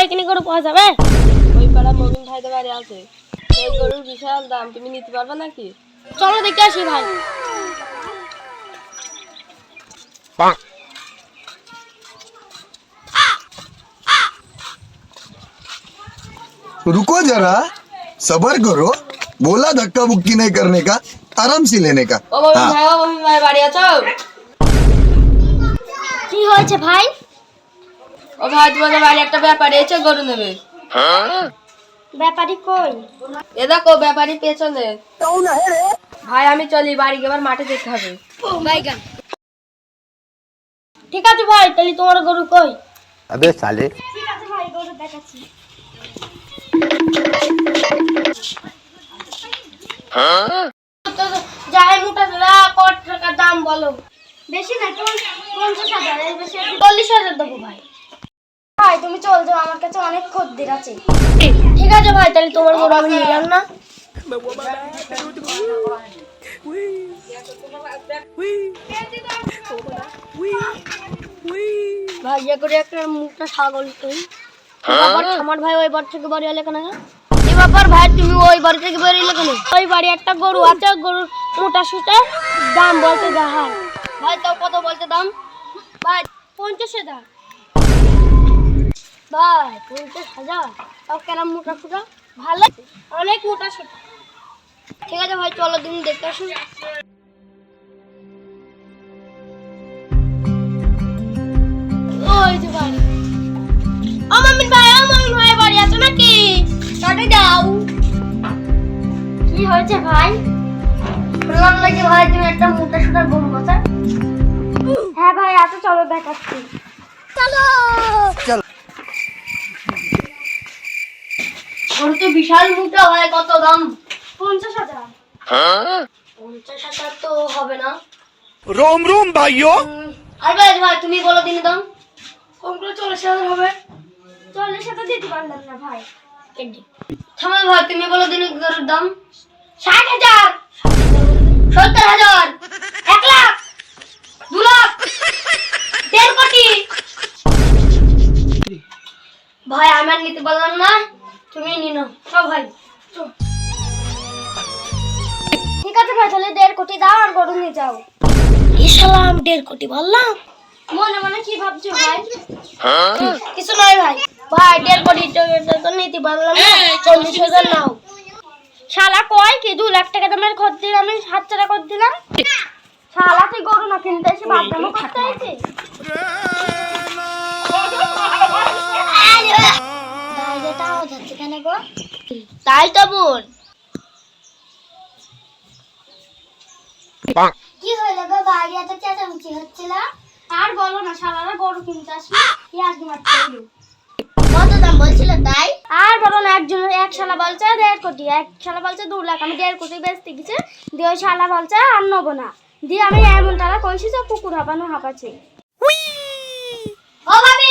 এখানে গরু পাওয়া যাবে? ওই পাড়া মমিন ভাইদের বাড়ি আছে, সেই গরুর বিশাল দাম, তুমি নিতে পারবে নাকি? চলো দেখে আসি ভাই। रुको जरा, सबर करो। बोला धक्का मुक्की नहीं करने का, आराम से लेने का। ও মমিন ভাই, ও মমিন ভাই বাড়ি আছো? কি হয়েছে ভাই? ও ভাই, তোমাদের বাড়ি একটা ব্যাপারী এসে গরু নেবে। ব্যাপারী কই? এ দেখো ব্যাপারী পেছনে। ভাই আমি চলি, বাড়ি গিয়ে আবার মাঠে যেতে হবে। ঠিক আছে ভাই, তাহলে তোমার গরু কই? अबे साले ঠিক আছে ভাই, গরু দেখাচ্ছি। যাই মোটা কত টাকা দাম বলো? বেশি না, 50,000, এর বেশি 40,000 দেবো ভাই। ভাই তুমি চল যাও, আমার কাছে অনেক খদ্দের আছে। ঠিক আছে ভাই, তাহলে তোমার গরু আমি নিলাম না। ভাই ইয়ে করে একটা মুখটা ছাগল তুই। আমার ভাই ওই বাড়ি থেকে বাড়ি এলে কেন? কি ব্যাপার ভাই, তুমি ওই বাড়ি থেকে বাড়ি এলে কেন? ওই বাড়ি একটা গরু আছে, গরুর মোটা সুটা দাম বলতে দেখায়। ভাই তাও কত বলতে দাম? ভাই 50,000। ভাই 50,000 তাও কেন মোটা সুটা? ভালো, অনেক মোটা সুটা। ঠিক আছে ভাই, চলো দিন দেখতে আসুন। ওই যে বাড়ি। মামিন ভাই বাড়ি আছো নাকি? কাটে দাও। কি হয়েছে ভাই? শুনলাম নাকি ভাই তুমি একটা মোটা সুটা গরু কথা। হ্যাঁ ভাই, আচ্ছা চলো দেখাচ্ছি। গরু তো বিশাল মোটা ভাই, কত দাম? 50,000। 50,000 তো হবে না। रोम रोम भाइयों আর ভাই তুমি বলো দিন দাম। কোনগুলো 40,000 হবে? 40,000 দিতে পারলাম না ভাই। থামো ভাই, তুমি বলো দিন গরুর দাম। 60,000, 70,000, 1 লাখ, 2 লাখ, 1.5 কোটি। ভাই আমি আর নিতে পারলাম না, তুমি নিনো। সব ভাই ঠিক আছে ভাই, তাহলে 1.5 কোটি দাও আর গরু নিয়ে যাও। ইসলাম 1.5 কোটি বললাম। মনে মনে কি ভাবছো ভাই? কিছু নয় ভাই। ভাই 1.5 কোটি তো নিতে পারলাম না, 40,000 নাও। শালা কয় কি 2 লাখ টাকা দামের খদ্দের আমি হাতছাড়া করে দিলাম? শালা তুই গরু না কিনতে এসে বাদামও করতে হয়েছে। বাইরেটাও যাচ্ছে কেন গো? তাই তো বোন। কি হইলো গো, বাইরে এত চেঁচামেচি হচ্ছিল? আর বলো না, শালারা গরু কিনতে আসবে, কি আজকে মারতে হলো। কত দাম বলছিল তাই? আর বলো না, এক শালা বলছে 1.5 কোটি, এক শালা বলছে 2 লাখ, আমি 1.5 কোটি বেচতে গেছি, দিয়ে ওই শালা বলছে আর নেবো না, দিয়ে আমি এমন তারা কইছি যে কুকুর হাঁপানো হাঁপাচ্ছে। ও ভাবি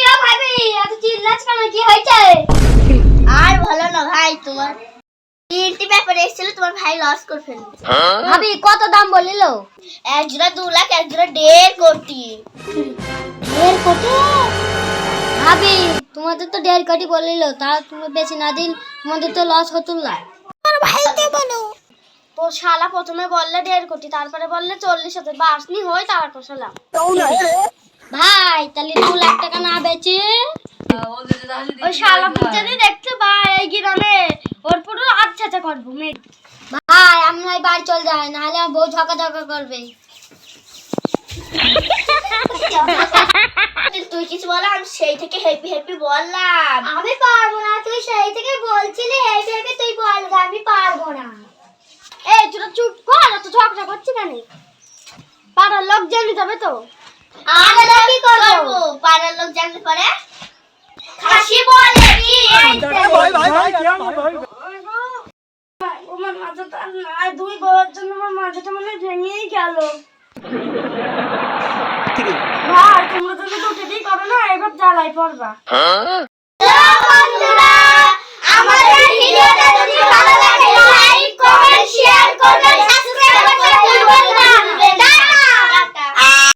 এত চিল্লাছ কেন, কি হয়েছে? আর ভালো না ভাই, তোমার 3টি ব্যাপারে এসেছিল, তোমার ভাই লস করে ফেলেছে। ভাবি কত দাম বলিল? এক জোড়া 2 লাখ, এক জোড়া 1.5 কোটি। 1.5 কোটি? ভাবি তোমাদের তো 1.5 কোটি বলিল, তা তুমি বেশি না দিন তোমাদের তো লস হতো না। ভাইকে বলো। তো শালা প্রথমে বললে 1.5 কোটি, তারপরে বললে 40,000, বাসনি হয় তারপর শালা। ভাই তাহলে 2 লাখ টাকা না বেচে ওই শালা পুচারি দেখতে ভাই এই গ্রামে ওর পুরো আচ্ছা করবো মেয়ে। ভাই আমি নয় বাড়ি চল যাই, নাহলে আমার বউ ঝকা করবে। তুই কিছু বল, আমি সেই থেকে হেপি বললাম। আমি পারবো না, তুই সেই থেকে বলছিলি হেপি তুই বল, আমি পারবো না। এই তোরা চুপ কর, এত ঝগড়া করছিস কেন? পাড়ার লোক জানি যাবে তো। আমরা কি করব? পাড়ার লোক জানলে পরে খাসি বলে কি? আমার মাথাটা নাই, 2 বউয়ের জন্য আমার মাথাটা মনে ভেঙেই গেল। ভাই তোমরা যদি দুটোতেই করো না, এবার জ্বালাই পড়বা। বন্ধুরা, আমাদের ভিডিওটা যদি ভালো লাগে লাইক, কমেন্ট, শেয়ার করবেন, সাবস্ক্রাইব করতে ভুলবেন না।